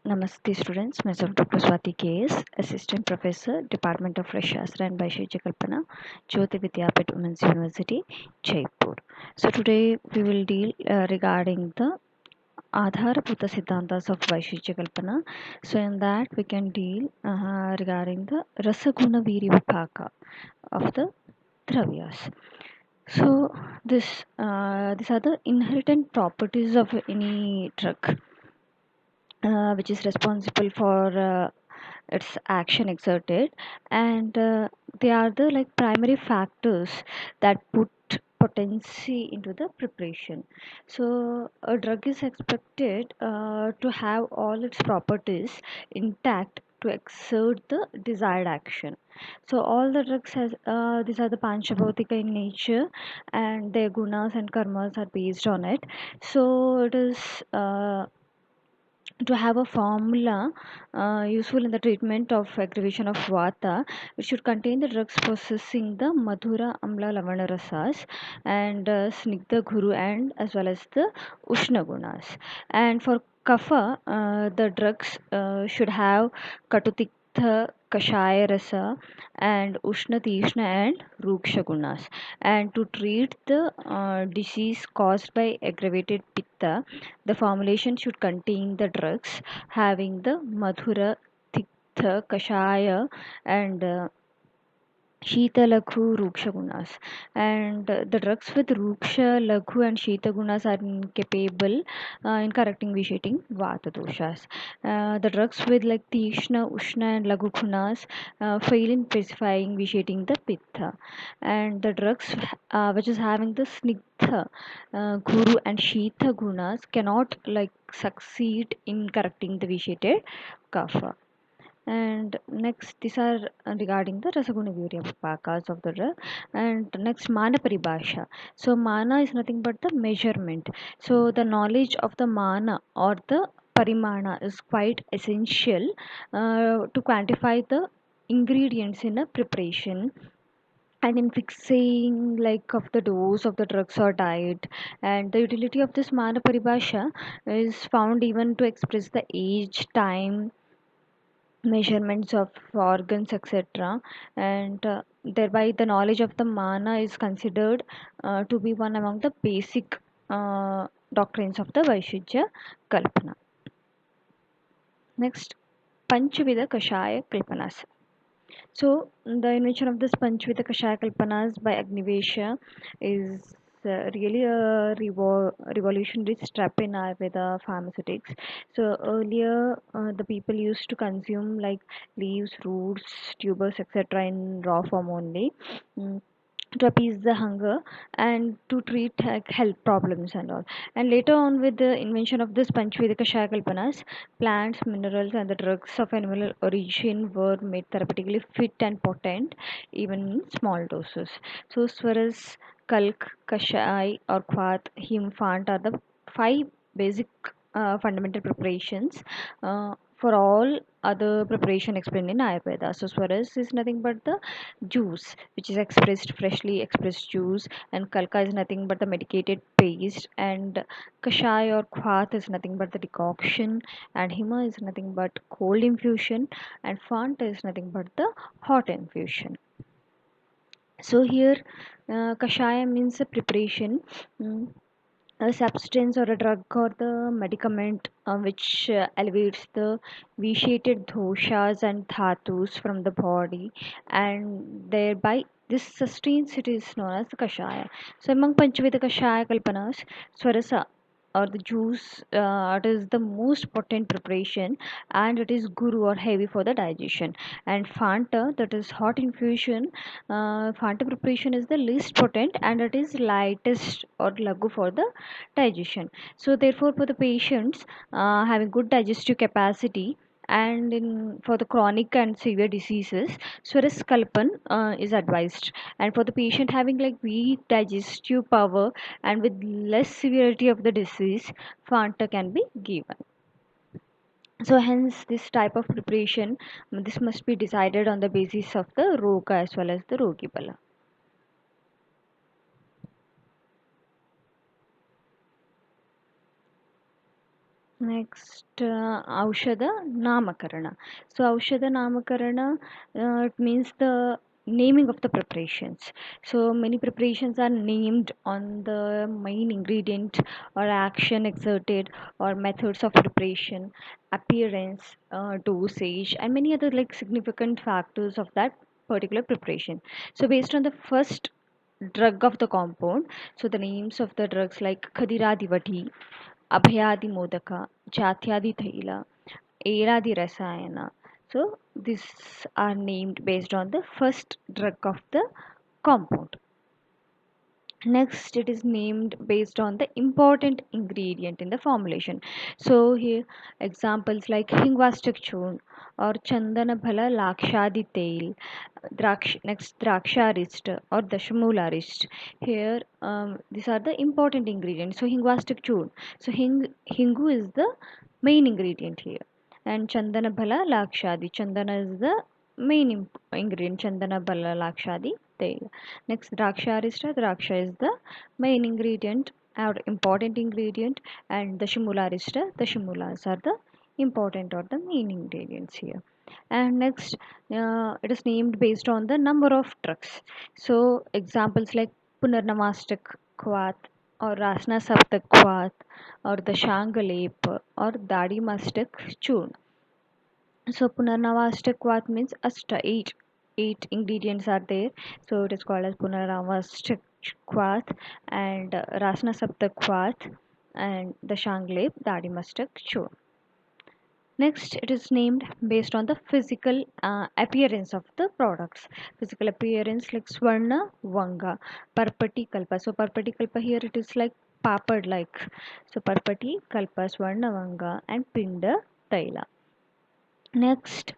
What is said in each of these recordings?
Namaste students, myself Dr. Swati KS, Assistant Professor, Department of Rashastra and Vaisheshya Kalpana, Jyoti Vidyapit Women's University, Jaipur. So today we will deal regarding the Adharabhuta Siddhantas of Vaisheshya Kalpana. So in that we can deal regarding the Rasaguna Viri Vipaka of the Dravyas. So these are the inherent properties of any drug which is responsible for its action exerted, and they are the like primary factors that put potency into the preparation. So a drug is expected to have all its properties intact to exert the desired action. So all the drugs has these are the panchabautika in nature, and their gunas and karmas are based on it. So it is to have a formula useful in the treatment of aggravation of vata. It should contain the drugs possessing the madhura amla lavana rasas and snigdha guru and as well as the ushna gunas. And for kapha, the drugs should have katutikta kashaya rasa and ushna tishna and ruksha gunas. And to treat the disease caused by aggravated pitta, the formulation should contain the drugs having the madhura, tiktha, kashaya, and Shita Laghu Ruksha Gunas. And the drugs with Ruksha, Laghu, and Shita Gunas are incapable in correcting vitiating Vata doshas. The drugs with like Tishna, Ushna, and Laghu Gunas fail in pacifying vitiating the Pitta. And the drugs which is having the Snigdha, Guru, and Shita Gunas cannot like succeed in correcting the vitiated Kapha. And next these are regarding the rasaguna virya vipakas of the drug. And next mana paribhasha. So mana is nothing but the measurement. So the knowledge of the mana or the parimana is quite essential to quantify the ingredients in a preparation and in fixing like of the dose of the drugs or diet. And the utility of this mana paribhasha is found even to express the age, time, measurements of organs, etc. And thereby the knowledge of the mana is considered to be one among the basic doctrines of the Vaisheshya Kalpana. Next, Panchvida Kashaya Kalpanas. So the invention of this Panchvida Kashaya Kalpanas by Agnivesha is really a revolutionary step in Ayurveda pharmaceutics. So earlier, the people used to consume like leaves, roots, tubers, etc. in raw form only. Mm, to appease the hunger and to treat health problems and all. And later on, with the invention of this Panchvedika Shayakalpanas, plants, minerals, and the drugs of animal origin were made therapeutically fit and potent, even in small doses. So, Swaras, Kalk, Kashai, or Khwat, Him, Fant are the five basic fundamental preparations for all other preparation explained in Ayurveda. So, Swaras is nothing but the juice which is expressed freshly expressed juice, and kalka is nothing but the medicated paste, and kashai or khwat is nothing but the decoction, and hima is nothing but cold infusion, and fanta is nothing but the hot infusion. So here kashaya means a preparation, mm, a substance or a drug or the medicament which elevates the vitiated doshas and dhatus from the body, and thereby this sustains it is known as the kashaya. So among Panchaveda Kashaya Kalpanas, Swarasa or the juice, it is the most potent preparation, and it is guru or heavy for the digestion. And Fanta, that is hot infusion, Fanta preparation is the least potent, and it is lightest or lagu for the digestion. So therefore, for the patients having good digestive capacity, and in for the chronic and severe diseases, Swaraskalpan is advised. And for the patient having like weak digestive power and with less severity of the disease, Fanta can be given. So hence this type of preparation, this must be decided on the basis of the roga as well as the rogi bala. Next, Aushadha Namakarana. So, Aushadha Namakarana, it means the naming of the preparations. So, many preparations are named on the main ingredient or action exerted or methods of preparation, appearance, dosage, and many other like significant factors of that particular preparation. So, based on the first drug of the compound, so the names of the drugs like Khadiradivati, Abhayadi Modaka, Jatyadi Thaila, Eradi Rasayana. So these are named based on the first drug of the compound. Next, it is named based on the important ingredient in the formulation. So here examples like Hingvastak churn or Chandana Bhala Lakshadi tail, next Draksharist or Dashamoolarist. Here these are the important ingredients. So Hingvastak churn. So Hingu is the main ingredient here. And Chandana Bhala Lakshadi. Chandana is the main ingredient. Chandana Bhala Lakshadi tail. Next, Draksha is the main ingredient or important ingredient, and the Shimulas are the important or the main ingredients here. And next, it is named based on the number of drugs. So, examples like Punarnamastak Kwat or Rasna Saptak Kwat or the Shangalep or Dadi Mastak Churn. So Punarnavashtak means Ashta, eight ingredients are there. So it is called as Punarnavashtak and Rasna Saptak and the Shanglep Dadimastak Chur. Next, it is named based on the physical appearance of the products. Physical appearance like Swarna Vanga, Parpati Kalpa. So Parpati Kalpa here it is like papad like. So Parpati Kalpa, Swarna Vanga and Pinda Taila. Next,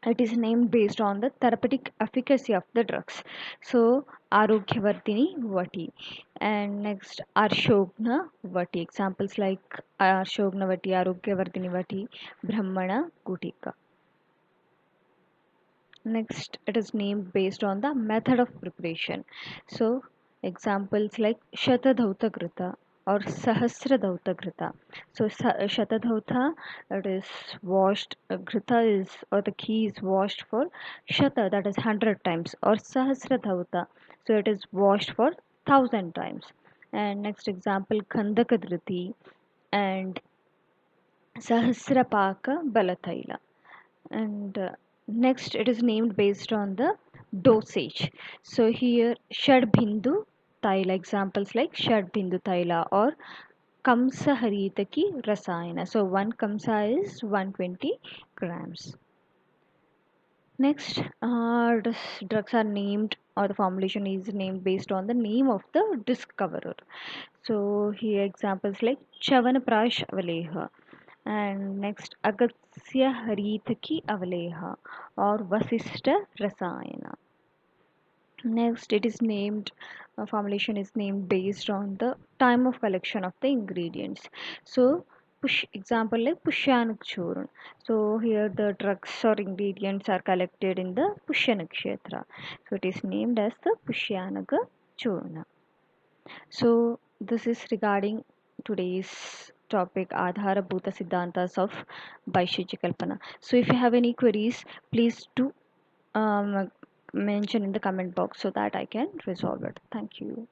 it is named based on the therapeutic efficacy of the drugs. So, Arogyavardhini Vati. And next, Arshogna Vati. Examples like Arshogna Vati, Arogyavardhini Vati, Brahmana Gutika. Next, it is named based on the method of preparation. So, examples like Shatadhauta Grita or Sahasradhauta Grita. So, Shatadhauta, it is washed, Grita is, or the key is washed for Shata, that is 100 times, or Sahasradhauta, so it is washed for 1000 times. And next example, Khandakadriti and Sahasrapaka Balathaila. And next it is named based on the dosage. So here Shadbindu Taila, examples like Shadbindu Taila or Kamsa Haritaki Rasayana. So 1 Kamsa is 120 grams. Next, drugs are named or the formulation is named based on the name of the discoverer. So here examples like Chavanaprash Avaleha and next Agastya Harithaki Avaleha or Vasishta Rasayana. Next, it is named formulation is named based on the time of collection of the ingredients. So, push example like Pushyanak Churn. So here the drugs or ingredients are collected in the Pushyanakshetra. So it is named as the Pushyanaka Churna. So this is regarding today's topic Adhara Bhuta Siddhantas of Vaisheshika Kalpana. So if you have any queries, please do mention in the comment box so that I can resolve it. Thank you.